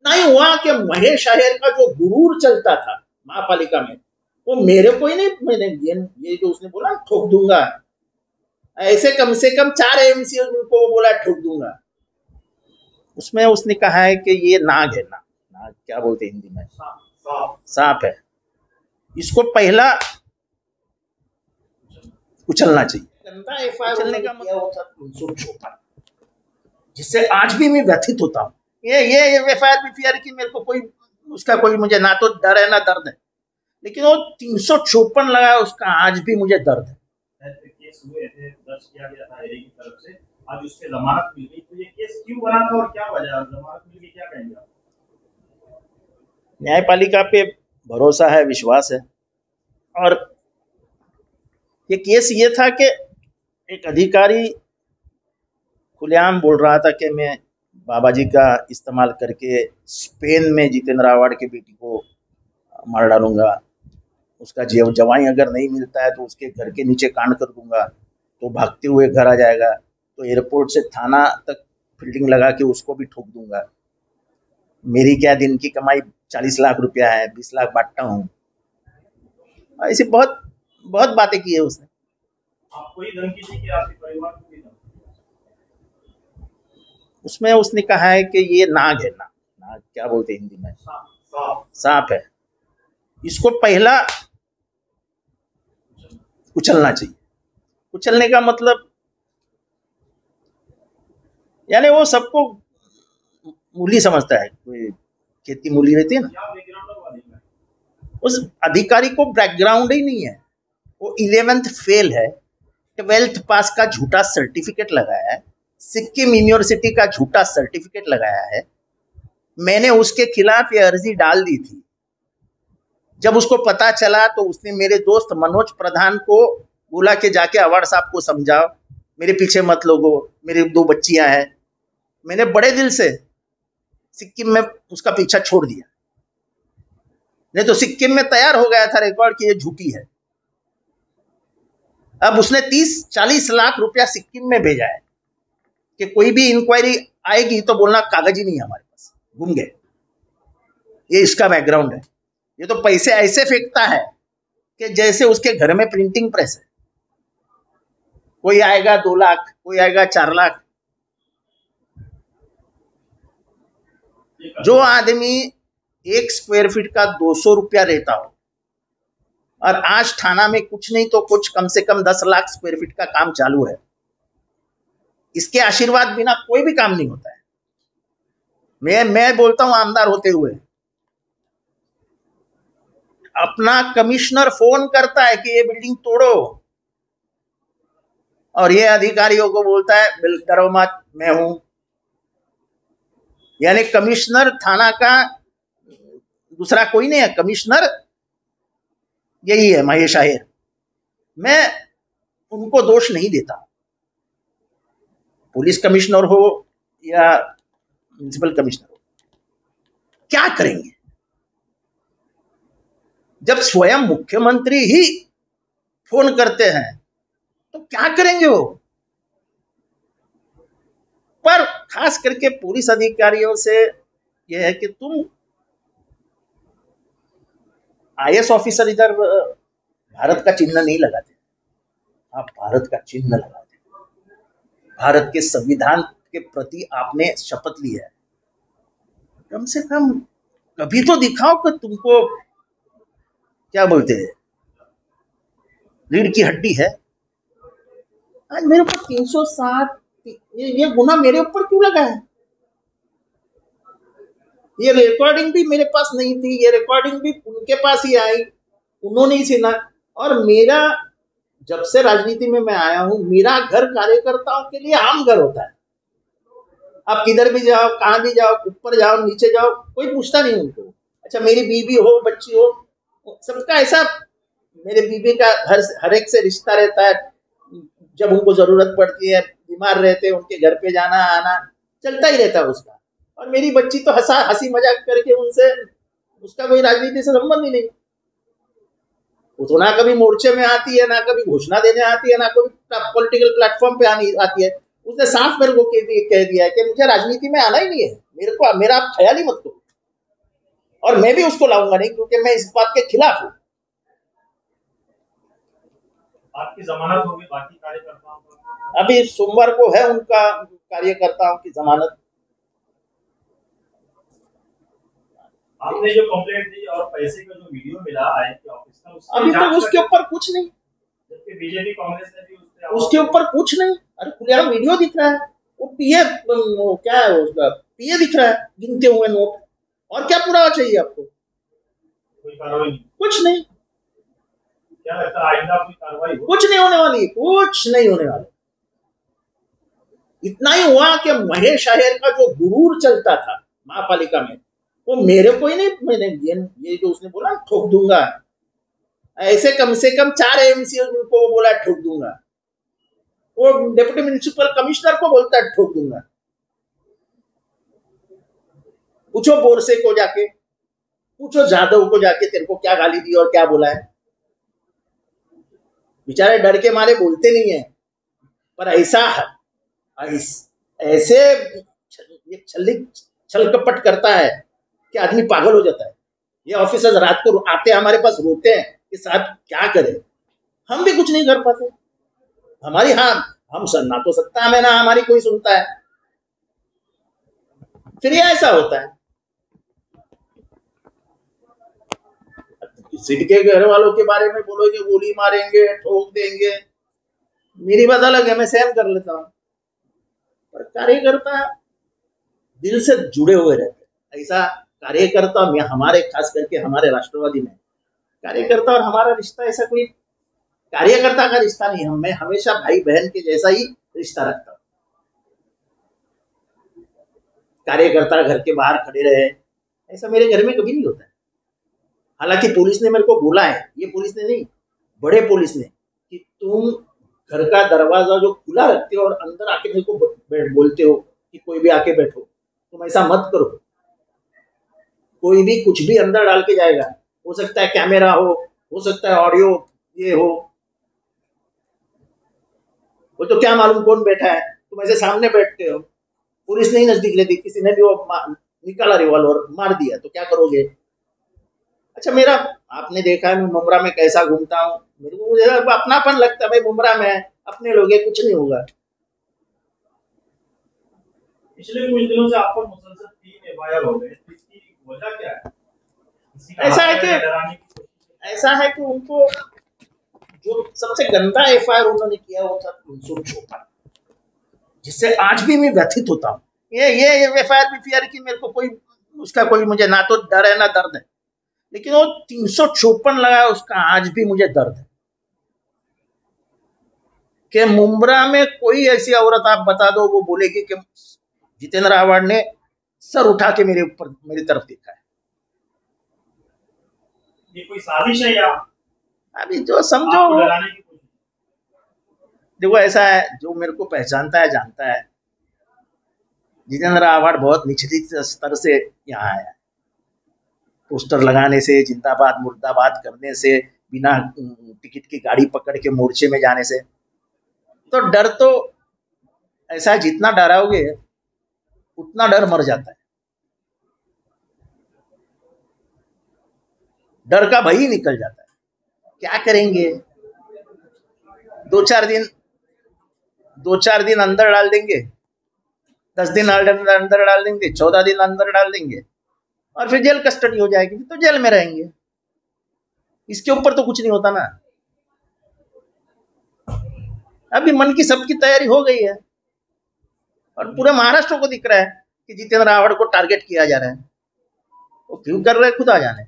नहीं हुआ कि महेश अय्यर का जो गुरूर चलता था महापालिका में, वो मेरे को ही नहीं, मैंने ये जो उसने बोला ठोक दूंगा, ऐसे कम से कम 4 एमसी को बोला ठोक दूंगा। उसमें उसने कहा है कि ये नाग है, नाग, नाग क्या बोलते हैं हिंदी में, सांप है, इसको पहला कुचलना चाहिए। गंदा एफआईआर कुचलने का किया होता 354, जिससे आज भी मैं व्यथित होता हूँ। ये एफआईआर की मेरे को कोई उसका कोई मुझे ना तो डर है ना दर्द है, लेकिन वो 354 लगा उसका आज भी मुझे दर्द है। केस हुए थे, दर्ज किया गया था एडी की तरफ से, आज उसके जमानत मिल गई, तो ये केस क्यों बना था और क्या वजह, जमानत मिल गई, क्या कहेंगे आप? न्यायपालिका पे भरोसा है, विश्वास है। और ये केस ये था कि एक अधिकारी खुलेआम बोल रहा था कि मैं बाबा जी का इस्तेमाल करके स्पेन में जितेंद्र आवाड़ के बेटी को मार डालूंगा, उसका जवाई अगर नहीं मिलता है तो उसके घर के नीचे कांड कर दूंगा, तो भागते हुए घर आ जाएगा, तो एयरपोर्ट से थाना तक फील्डिंग लगा के उसको भी ठोक दूंगा। मेरी क्या दिन की कमाई 40 लाख रुपया है, 20 लाख बांटता हूँ। ऐसी बहुत बहुत बातें की है उसने। आपको ही धमकी दी कि आपके परिवार को भी? उसमें उसने कहा है कि ये नाग है, नाग, नाग क्या बोलते हैं हिंदी में, सांप है, इसको पहला कुचलना चाहिए। कुचलने का मतलब यानी वो सबको मूली समझता है, कोई खेती मूली रहती है ना, उस अधिकारी को बैकग्राउंड ही नहीं है, वो 11th फेल है, 12th पास का झूठा सर्टिफिकेट लगाया है, सिक्किम यूनिवर्सिटी का झूठा सर्टिफिकेट लगाया है। मैंने उसके खिलाफ ये अर्जी डाल दी थी। जब उसको पता चला तो उसने मेरे दोस्त मनोज प्रधान को बोला कि जाके अवार्ड साहब को समझाओ, मेरे पीछे मत लोगो, मेरी 2 बच्चियां हैं। मैंने बड़े दिल से सिक्किम में उसका पीछा छोड़ दिया, नहीं तो सिक्किम में तैयार हो गया था रिकॉर्ड कि ये झूठी है। अब उसने 30-40 लाख रुपया सिक्किम में भेजा है कि कोई भी इंक्वायरी आएगी तो बोलना कागज ही नहीं है हमारे पास, घूम गए। ये इसका बैकग्राउंड है। ये तो पैसे ऐसे फेंकता है कि जैसे उसके घर में प्रिंटिंग प्रेस है। कोई आएगा 2 लाख, कोई आएगा 4 लाख। जो आदमी 1 स्क्वायर फीट का 200 रुपया रहता हो और आज थाना में कुछ नहीं तो कुछ कम से कम 10 लाख स्क्वायर फीट का काम चालू है, इसके आशीर्वाद बिना कोई भी काम नहीं होता है। मैं बोलता हूं आमदार होते हुए, अपना कमिश्नर फोन करता है कि ये बिल्डिंग तोड़ो, और ये अधिकारियों को बोलता है डरो मत, मैं हूं। यानी कमिश्नर थाना का दूसरा कोई नहीं है, कमिश्नर यही है, महेश अय्यर। मैं उनको दोष नहीं देता, पुलिस कमिश्नर हो या म्युनिसिपल कमिश्नर हो, क्या करेंगे जब स्वयं मुख्यमंत्री ही फोन करते हैं, तो क्या करेंगे वो। पर खास करके पुलिस अधिकारियों से यह है कि तुम आईएएस ऑफिसर इधर भारत का चिन्ह नहीं लगाते, आप भारत का चिन्ह लगाते, भारत के संविधान के प्रति आपने शपथ ली है, कम से कम कभी तो दिखाओ कि तुमको क्या बोलते हैं रीढ़ की हड्डी है। आज मेरे ऊपर 360 ये गुना मेरे ऊपर क्यों लगा है। ये रिकॉर्डिंग भी मेरे पास नहीं थी, ये रिकॉर्डिंग भी उनके पास ही आई, उन्होंने ही सुना। और मेरा जब से राजनीति में मैं आया हूं, मेरा घर कार्यकर्ताओं के लिए आम घर होता है। आप किधर भी जाओ, कहां भी जाओ, ऊपर जाओ नीचे जाओ, कोई पूछता नहीं उनको। अच्छा मेरी बीबी हो बच्ची हो, सबका ऐसा, मेरे बीबी का हर एक से रिश्ता रहता है, जब उनको जरूरत पड़ती है, बीमार रहते हैं, उनके घर पे जाना आना चलता ही रहता है उसका। और मेरी बच्ची तो हंसी मजाक करके उनसे, उसका कोई राजनीति से संबंध ही नहीं। वो तो ना कभी मोर्चे में आती है, ना कभी घोषणा देने आती है, ना कभी पॉलिटिकल प्लेटफॉर्म पे आती है। उसने साफ मेरे को कह दिया है कि मुझे राजनीति में आना ही नहीं है, मेरे को मेरा आप ख्याल ही मत करो। और मैं भी उसको लाऊंगा नहीं, क्योंकि मैं इस बात के खिलाफ हूँ। आपकी जमानत होगी बाकी कार्यकर्ताओं को? अभी सोमवार को है उनका कार्यकर्ताओं की जमानत। आपने जो कंप्लेंट दी और पैसे का जो वीडियो मिला आईटी ऑफिस का, अभी तक उसके ऊपर कुछ नहीं, जबकि बीजेपी कांग्रेस ने भी उसके ऊपर कुछ नहीं। अरे खुलेआम वीडियो दिख रहा है, वो पीए, क्या है उसका पीए दिख रहा है गिनते हुए नोट, और क्या पुरावा चाहिए आपको? कोई कार्रवाई नहीं, कुछ नहीं। क्या लगता है आइंदा कोई कार्रवाई? कुछ नहीं होने वाली, कुछ नहीं होने वाला। इतना ही हुआ कि महेश अय्यर का जो गुरूर चलता था महापालिका में, वो मेरे को ही नहीं, मैंने ये जो उसने बोला ठोक दूंगा, ऐसे कम से कम 4 एमसी को बोला ठोक दूंगा, वो डिप्टी म्युनिसिपल कमिश्नर को बोलता है ठोक दूंगा। पूछो बोरसे को जाके, पूछो जादव को जाके तेरे को क्या गाली दी और क्या बोला है। बेचारे डर के मारे बोलते नहीं है, पर ऐसे छल कपट करता है कि आदमी पागल हो जाता है। ये ऑफिसर्स रात को आते हमारे पास रोते हैं कि साहब क्या करें, हम भी कुछ नहीं कर पाते। हमारी हम ना तो सत्ता में, ना हमारी कोई सुनता है। फिर ये ऐसा होता है। सिट के घर वालों के बारे में बोलोगे गोली मारेंगे, ठोक देंगे, मेरी बात अलग है, मैं सहन कर लेता हूँ। पर कार्यकर्ता दिल से जुड़े हुए रहते, ऐसा कार्यकर्ता में हमारे, खास करके हमारे राष्ट्रवादी में कार्यकर्ता और हमारा रिश्ता ऐसा कोई कार्यकर्ता का रिश्ता नहीं। मैं हमेशा भाई बहन के जैसा ही रिश्ता रखता हूँ। कार्यकर्ता घर के बाहर खड़े रहे, ऐसा मेरे घर में कभी नहीं होता है। हालांकि पुलिस ने मेरे को बोला है, ये पुलिस ने नहीं, बड़े पुलिस ने, कि तुम घर का दरवाजा जो खुला रखते हो और अंदर आके मेरे को बोलते हो कि कोई भी आके बैठो, तुम ऐसा मत करो। कोई भी कुछ भी अंदर डाल के जाएगा, हो सकता है कैमरा हो सकता है ऑडियो ये हो, वो तो क्या मालूम कौन बैठा है, तुम ऐसे सामने बैठते हो, पुलिस नहीं नजदीक रहती, किसी ने भी वो निकाला रिवॉल्वर मार दिया तो क्या करोगे? अच्छा, मेरा आपने देखा है मैं मुमरा में कैसा घूमता हूँ, मेरे को मुझे अपनापन लगता है, भाई मुमरा में अपने लोग कुछ नहीं होगा। पिछले कुछ दिनों से आपको मुसलसल 3 एफआईआर हो गए, इसकी वजह क्या है? ऐसा है कि उनको जो सबसे गंदा एफआईआर उन्होंने किया वो था 354, जिससे आज भी मैं व्यथित होता हूँ। ये एफआईआर की मेरे को कोई उसका कोई मुझे ना तो डर है ना दर्द है, लेकिन वो 354 लगाया उसका आज भी मुझे दर्द है कि मुमरा में कोई ऐसी औरत आप बता दो वो बोलेगी कि जितेंद्र आव्हाड ने सर उठा के मेरे ऊपर मेरी तरफ देखा है। ये कोई साजिश है या अभी जो समझो, देखो ऐसा है, जो मेरे को पहचानता है जानता है जितेंद्र आव्हाड बहुत निचली स्तर से यहाँ आया। पोस्टर लगाने से, जिंदाबाद मुर्दाबाद करने से, बिना टिकट की गाड़ी पकड़ के मोर्चे में जाने से, तो डर तो ऐसा जितना डराओगे उतना डर मर जाता है। डर का भय ही निकल जाता है। क्या करेंगे? 2-4 दिन अंदर डाल देंगे, 10 दिन अंदर डाल देंगे, 14 दिन अंदर डाल देंगे और फिर जेल कस्टडी हो जाएगी, तो जेल में रहेंगे। इसके ऊपर तो कुछ नहीं होता ना। अभी मन की सबकी तैयारी हो गई है और पूरे महाराष्ट्र को दिख रहा है कि जितेंद्र आव्हाड को टारगेट किया जा रहा है। वो क्यों कर रहे हैं खुदा जाने।